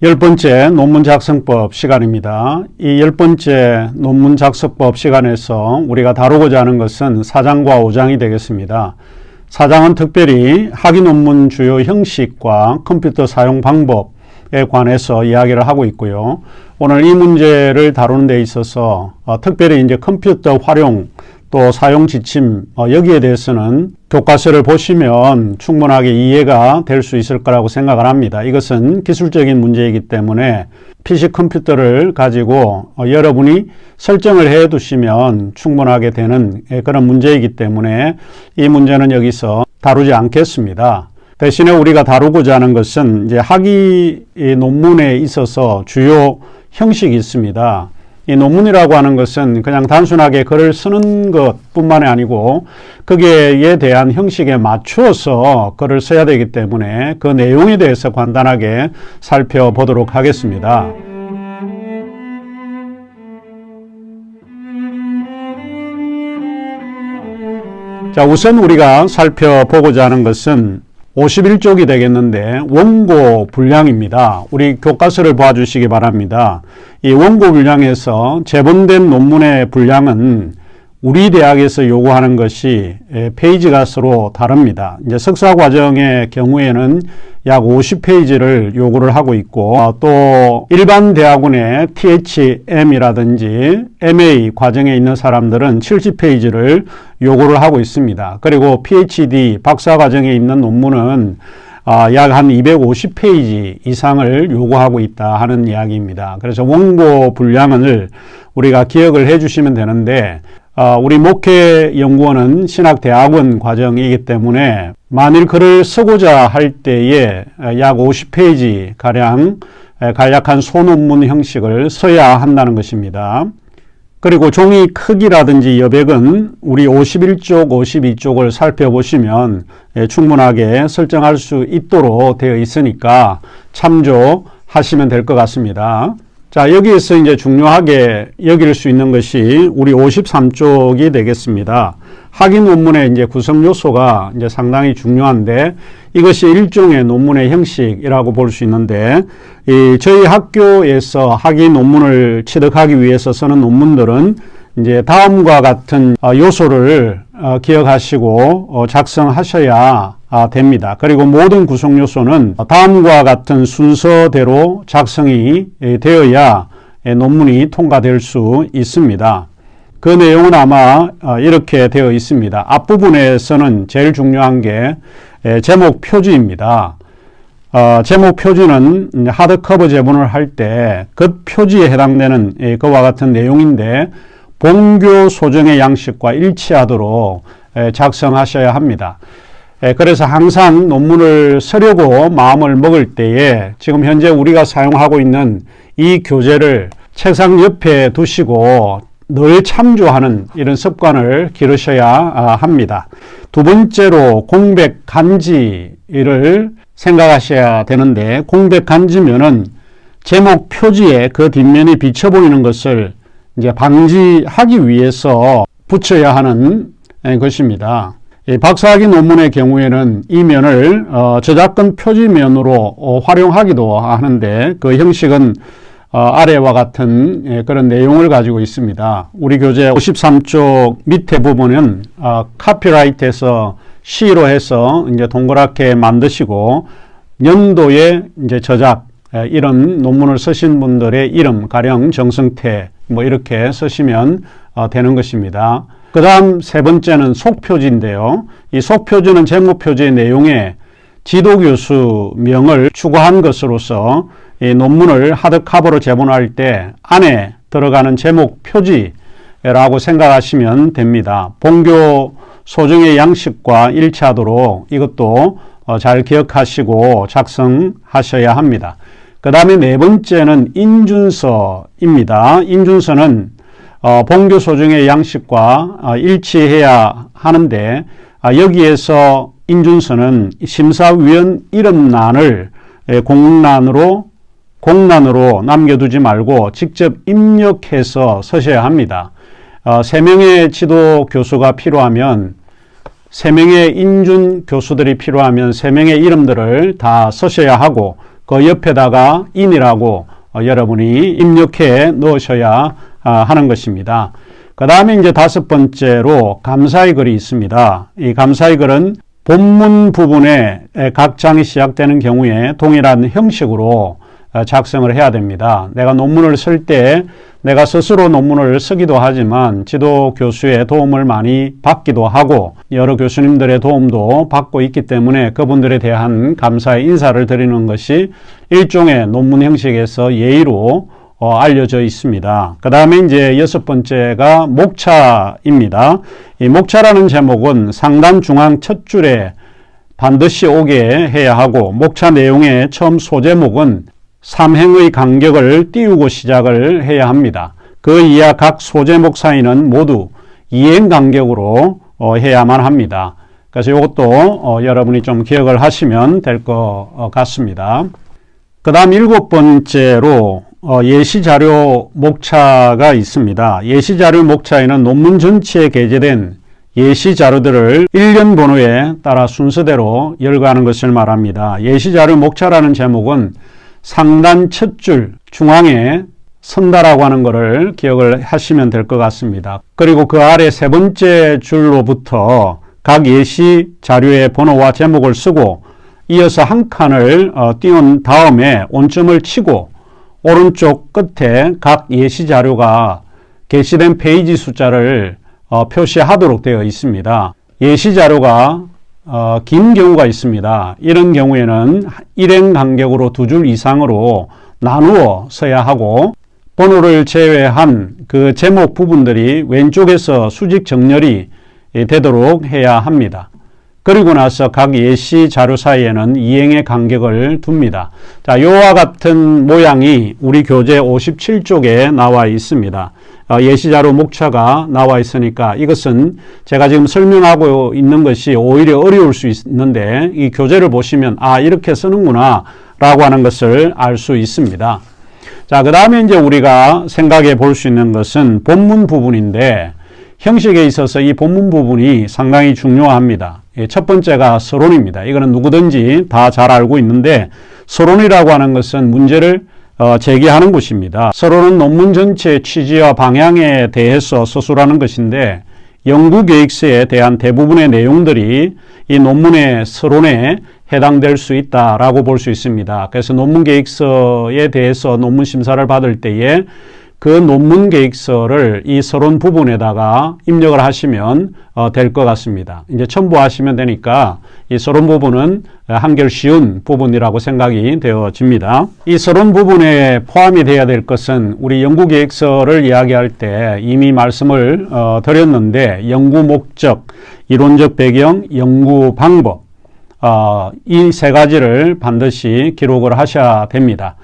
10번째 논문 작성법 시간입니다. 이 10번째 논문 작성법 시간에서 우리가 다루고자 하는 것은 4장과 5장이 되겠습니다. 4장은 특별히 학위 논문 주요 형식과 컴퓨터 사용 방법에 관해서 이야기를 하고 있고요. 오늘 이 문제를 다루는 데 있어서 특별히 이제 컴퓨터 활용 또 사용 지침 여기에 대해서는 교과서를 보시면 충분하게 이해가 될 수 있을 거라고 생각을 합니다. 이것은 기술적인 문제이기 때문에 PC 컴퓨터를 가지고 여러분이 설정을 해 두시면 충분하게 되는 그런 문제이기 때문에 이 문제는 여기서 다루지 않겠습니다. 대신에 우리가 다루고자 하는 것은 이제 학위 논문에 있어서 주요 형식이 있습니다. 이 논문이라고 하는 것은 그냥 단순하게 글을 쓰는 것뿐만이 아니고 거기에 대한 형식에 맞추어서 글을 써야 되기 때문에 그 내용에 대해서 간단하게 살펴보도록 하겠습니다. 자, 우선 우리가 살펴보고자 하는 것은 51쪽이 되겠는데 원고 분량입니다. 우리 교과서를 봐주시기 바랍니다. 이 원고 분량에서 제본된 논문의 분량은 우리 대학에서 요구하는 것이 페이지가 서로 다릅니다. 이제 석사 과정의 경우에는 약 50페이지를 요구를 하고 있고 또 일반 대학원의 THM이라든지 MA 과정에 있는 사람들은 70페이지를 요구를 하고 있습니다. 그리고 PhD 박사 과정에 있는 논문은 약 한 250페이지 이상을 요구하고 있다 하는 이야기입니다. 그래서 원고 분량을 우리가 기억을 해 주시면 되는데 우리 목회연구원은 신학대학원 과정이기 때문에 만일 글을 쓰고자 할 때에 약 50페이지 가량 간략한 소논문 형식을 써야 한다는 것입니다. 그리고 종이 크기라든지 여백은 우리 51쪽, 52쪽을 살펴보시면 충분하게 설정할 수 있도록 되어 있으니까 참조하시면 될 것 같습니다. 자, 여기에서 이제 중요하게 여길 수 있는 것이 우리 53쪽이 되겠습니다. 학위 논문의 이제 구성 요소가 이제 상당히 중요한데 이것이 일종의 논문의 형식이라고 볼 수 있는데 저희 학교에서 학위 논문을 취득하기 위해서 쓰는 논문들은 이제 다음과 같은 요소를 기억하시고 작성하셔야 됩니다. 그리고 모든 구성 요소는 다음과 같은 순서대로 작성이 되어야 논문이 통과될 수 있습니다. 그 내용은 아마 이렇게 되어 있습니다. 앞부분에서는 제일 중요한 게 제목 표지입니다. 제목 표지는 하드커버 제본을 할 때 그 표지에 해당되는 그와 같은 내용인데 본교 소정의 양식과 일치하도록 작성하셔야 합니다. 그래서 항상 논문을 쓰려고 마음을 먹을 때에 지금 현재 우리가 사용하고 있는 이 교재를 책상 옆에 두시고 늘 참조하는 이런 습관을 기르셔야 합니다. 두 번째로 공백 간지를 생각하셔야 되는데 공백 간지면은 제목 표지에 그 뒷면이 비쳐 보이는 것을 이제 방지하기 위해서 붙여야 하는 것입니다. 박사학위 논문의 경우에는 이 면을 저작권 표지면으로 활용하기도 하는데 그 형식은 아래와 같은 그런 내용을 가지고 있습니다. 우리 교재 53쪽 밑에 부분은 카피라이트에서 C로 해서 이제 동그랗게 만드시고 연도에 이제 저작 이런 논문을 쓰신 분들의 이름 가령 정성태 뭐 이렇게 쓰시면 되는 것입니다. 그 다음 세 번째는 속표지인데요. 이 속표지는 제목 표지의 내용에 지도교수명을 추가한 것으로서 이 논문을 하드카버로 제본할 때 안에 들어가는 제목 표지라고 생각하시면 됩니다. 본교 소정의 양식과 일치하도록 이것도 잘 기억하시고 작성하셔야 합니다. 그 다음에 네 번째는 인준서입니다. 인준서는 본교 소정의 양식과 일치해야 하는데 여기에서 인준서는 심사위원 이름란을 공란으로 남겨두지 말고 직접 입력해서 쓰셔야 합니다. 3명의 지도 교수가 필요하면 3명의 인준 교수들이 필요하면 3명의 이름들을 다 쓰셔야 하고 그 옆에다가 in이라고 여러분이 입력해 넣으셔야 하는 것입니다. 그 다음에 이제 다섯 번째로 감사의 글이 있습니다. 이 감사의 글은 본문 부분에 각 장이 시작되는 경우에 동일한 형식으로 작성을 해야 됩니다. 내가 논문을 쓸 때 내가 스스로 논문을 쓰기도 하지만 지도 교수의 도움을 많이 받기도 하고 여러 교수님들의 도움도 받고 있기 때문에 그분들에 대한 감사의 인사를 드리는 것이 일종의 논문 형식에서 예의로 알려져 있습니다. 그 다음에 이제 여섯 번째가 목차입니다. 이 목차라는 제목은 상단 중앙 첫 줄에 반드시 오게 해야 하고 목차 내용의 처음 소제목은 삼행의 간격을 띄우고 시작을 해야 합니다. 그 이하 각 소제목 사이는 모두 이행 간격으로 해야만 합니다. 그래서 이것도 여러분이 좀 기억을 하시면 될 것 같습니다. 그 다음 일곱 번째로 예시자료 목차가 있습니다. 예시자료 목차에는 논문 전체에 게재된 예시자료들을 일련 번호에 따라 순서대로 열거하는 것을 말합니다. 예시자료 목차라는 제목은 상단 첫 줄 중앙에 선다라고 하는 것을 기억을 하시면 될 것 같습니다. 그리고 그 아래 세 번째 줄로부터 각 예시 자료의 번호와 제목을 쓰고 이어서 한 칸을 띄운 다음에 온점을 치고 오른쪽 끝에 각 예시 자료가 게시된 페이지 숫자를 표시하도록 되어 있습니다. 예시 자료가 긴 경우가 있습니다. 이런 경우에는 일행 간격으로 두 줄 이상으로 나누어 써야 하고 번호를 제외한 그 제목 부분들이 왼쪽에서 수직 정렬이 되도록 해야 합니다. 그리고 나서 각 예시 자료 사이에는 이행의 간격을 둡니다. 자, 이와 같은 모양이 우리 교재 57쪽에 나와 있습니다. 예시 자료 목차가 나와 있으니까 이것은 제가 지금 설명하고 있는 것이 오히려 어려울 수 있는데 이 교재를 보시면 이렇게 쓰는구나 라고 하는 것을 알 수 있습니다. 자, 그 다음에 이제 우리가 생각해 볼 수 있는 것은 본문 부분인데 형식에 있어서 이 본문 부분이 상당히 중요합니다. 첫 번째가 서론입니다. 이거는 누구든지 다 잘 알고 있는데 서론이라고 하는 것은 문제를 제기하는 것입니다. 서론은 논문 전체의 취지와 방향에 대해서 서술하는 것인데 연구계획서에 대한 대부분의 내용들이 이 논문의 서론에 해당될 수 있다라고 볼 수 있습니다. 그래서 논문계획서에 대해서 논문 심사를 받을 때에 그 논문 계획서를 이 서론 부분에다가 입력을 하시면 될 것 같습니다. 이제 첨부하시면 되니까 이 서론 부분은 한결 쉬운 부분이라고 생각이 되어집니다. 이 서론 부분에 포함이 되어야 될 것은 우리 연구 계획서를 이야기할 때 이미 말씀을 드렸는데 연구 목적, 이론적 배경, 연구 방법 이 세 가지를 반드시 기록을 하셔야 됩니다.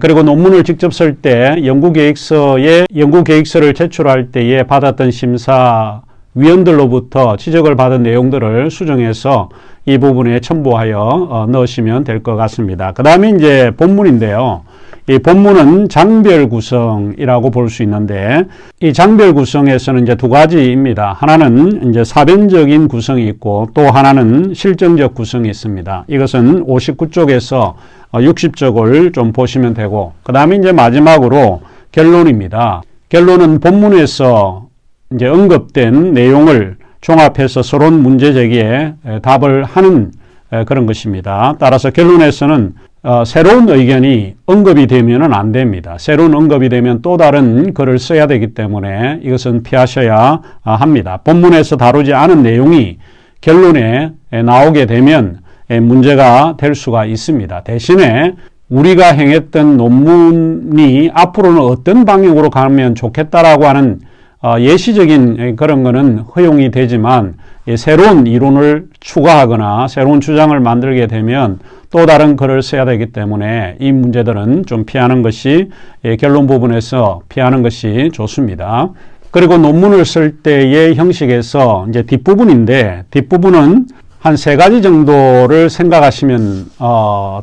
그리고 논문을 직접 쓸 때 연구계획서를 제출할 때에 받았던 심사위원들로부터 지적을 받은 내용들을 수정해서 이 부분에 첨부하여 넣으시면 될 것 같습니다. 그 다음에 이제 본문인데요. 이 본문은 장별 구성이라고 볼 수 있는데 이 장별 구성에서는 이제 두 가지입니다. 하나는 이제 사변적인 구성이 있고 또 하나는 실정적 구성이 있습니다. 이것은 59쪽에서 60쪽을 좀 보시면 되고 그 다음에 이제 마지막으로 결론입니다. 결론은 본문에서 이제 언급된 내용을 종합해서 서론 문제 제기에 답을 하는 그런 것입니다. 따라서 결론에서는 새로운 의견이 언급이 되면은 안 됩니다. 새로운 언급이 되면 또 다른 글을 써야 되기 때문에 이것은 피하셔야 합니다. 본문에서 다루지 않은 내용이 결론에 나오게 되면 문제가 될 수가 있습니다. 대신에 우리가 행했던 논문이 앞으로는 어떤 방향으로 가면 좋겠다라고 하는 예시적인 그런 거는 허용이 되지만 새로운 이론을 추가하거나 새로운 주장을 만들게 되면 또 다른 글을 써야 되기 때문에 이 문제들은 좀 피하는 것이 결론 부분에서 피하는 것이 좋습니다. 그리고 논문을 쓸 때의 형식에서 이제 뒷부분인데 뒷부분은 한 세 가지 정도를 생각하시면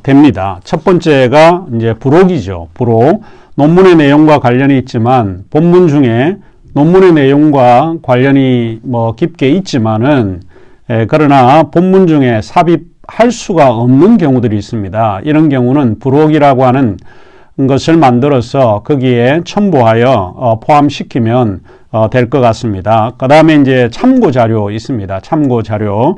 됩니다. 첫 번째가 이제 부록이죠. 부록. 논문의 내용과 관련이 있지만 본문 중에 논문의 내용과 관련이 깊게 있지만은 그러나 본문 중에 삽입 할 수가 없는 경우들이 있습니다. 이런 경우는 부록이라고 하는 것을 만들어서 거기에 첨부하여 포함시키면 될 것 같습니다. 그 다음에 이제 참고 자료 있습니다. 참고 자료.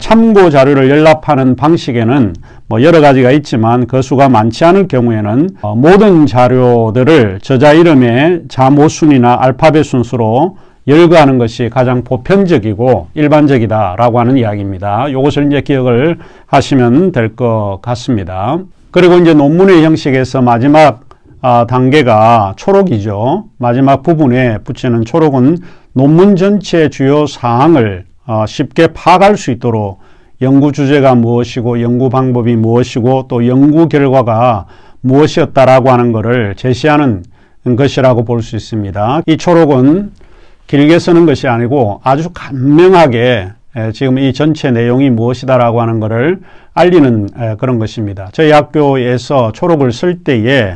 참고 자료를 연락하는 방식에는 뭐 여러 가지가 있지만 그 수가 많지 않을 경우에는 모든 자료들을 저자 이름의 자모순이나 알파벳 순서로 열거하는 것이 가장 보편적이고 일반적이다라고 하는 이야기입니다. 이것을 이제 기억을 하시면 될 것 같습니다. 그리고 이제 논문의 형식에서 마지막 단계가 초록이죠. 마지막 부분에 붙이는 초록은 논문 전체의 주요 사항을 쉽게 파악할 수 있도록 연구 주제가 무엇이고 연구 방법이 무엇이고 또 연구 결과가 무엇이었다라고 하는 것을 제시하는 것이라고 볼 수 있습니다. 이 초록은 길게 쓰는 것이 아니고 아주 간명하게 지금 이 전체 내용이 무엇이다라고 하는 것을 알리는 그런 것입니다. 저희 학교에서 초록을 쓸 때에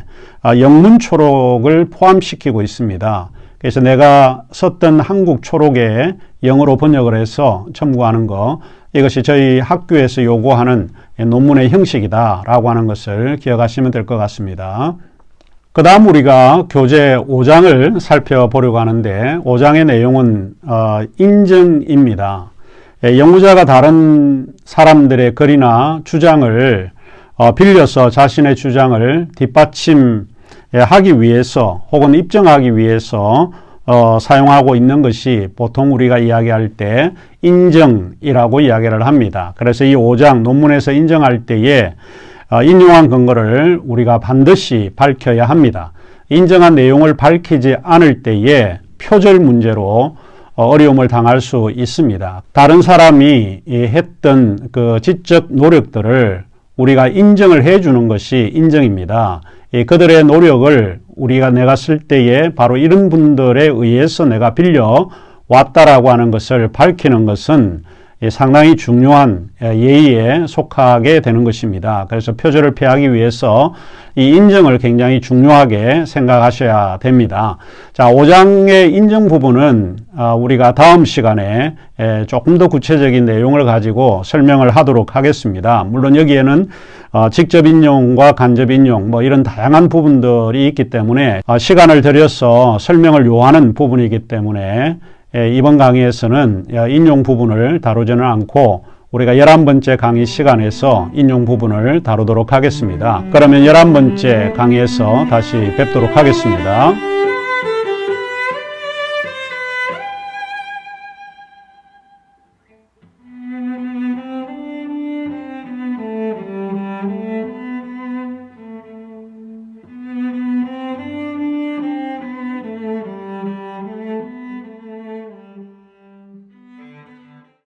영문 초록을 포함시키고 있습니다. 그래서 내가 썼던 한국 초록에 영어로 번역을 해서 첨부하는 거, 이것이 저희 학교에서 요구하는 논문의 형식이다라고 하는 것을 기억하시면 될 것 같습니다. 그 다음 우리가 교재 5장을 살펴보려고 하는데 5장의 내용은 인정입니다. 연구자가 다른 사람들의 글이나 주장을 빌려서 자신의 주장을 뒷받침하기 위해서 혹은 입증하기 위해서 사용하고 있는 것이 보통 우리가 이야기할 때 인정이라고 이야기를 합니다. 그래서 이 5장 논문에서 인정할 때에 인용한 근거를 우리가 반드시 밝혀야 합니다. 인정한 내용을 밝히지 않을 때에 표절 문제로 어려움을 당할 수 있습니다. 다른 사람이 했던 그 지적 노력들을 우리가 인정을 해주는 것이 인정입니다. 그들의 노력을 내가 쓸 때에 바로 이런 분들에 의해서 내가 빌려 왔다라고 하는 것을 밝히는 것은 상당히 중요한 예의에 속하게 되는 것입니다. 그래서 표절을 피하기 위해서 이 인정을 굉장히 중요하게 생각하셔야 됩니다. 자, 5장의 인정 부분은 우리가 다음 시간에 조금 더 구체적인 내용을 가지고 설명을 하도록 하겠습니다. 물론 여기에는 직접 인용과 간접 인용 뭐 이런 다양한 부분들이 있기 때문에 시간을 들여서 설명을 요하는 부분이기 때문에 이번 강의에서는 인용 부분을 다루지는 않고 우리가 11번째 강의 시간에서 인용 부분을 다루도록 하겠습니다. 그러면 11번째 강의에서 다시 뵙도록 하겠습니다.